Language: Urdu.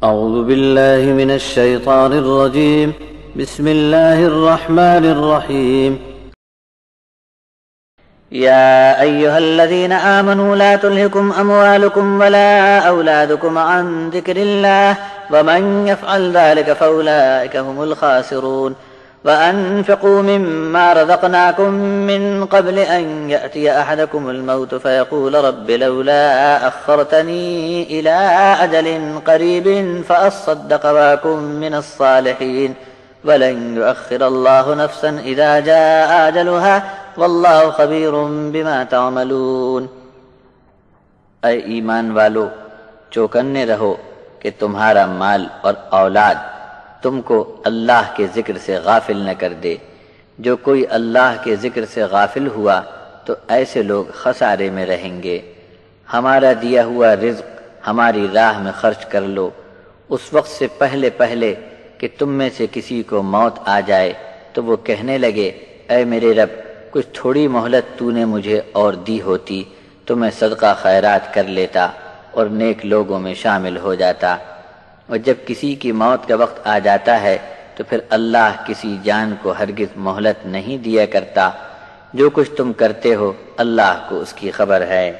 أعوذ بالله من الشيطان الرجيم بسم الله الرحمن الرحيم يا أيها الذين آمنوا لا تلهكم أموالكم ولا أولادكم عن ذكر الله ومن يفعل ذلك فأولئك هم الخاسرون وأنفقوا مما رزقناكم من قبل أن يأتي أحدكم الموت فيقول رب لولا أخرتني إلى أجل قريب فأصدق وأكن من الصالحين ولن يؤخر الله نفسا إذا جاء أجلها واللہ خبیر بما تعملون۔ اے ایمان والو، چوکنے رہو کہ تمہارا مال اور اولاد تم کو اللہ کے ذکر سے غافل نہ کر دے۔ جو کوئی اللہ کے ذکر سے غافل ہوا تو ایسے لوگ خسارے میں رہیں گے۔ ہمارا دیا ہوا رزق ہماری راہ میں خرچ کر لو، اس وقت سے پہلے کہ تم میں سے کسی کو موت آ جائے تو وہ کہنے لگے اے میرے رب، کچھ تھوڑی مہلت تو نے مجھے اور دی ہوتی تو میں صدقہ خیرات کر لیتا اور نیک لوگوں میں شامل ہو جاتا۔ اور جب کسی کی موت کا وقت آ جاتا ہے تو پھر اللہ کسی جان کو ہرگز مہلت نہیں دیا کرتا۔ جو کچھ تم کرتے ہو اللہ کو اس کی خبر ہے۔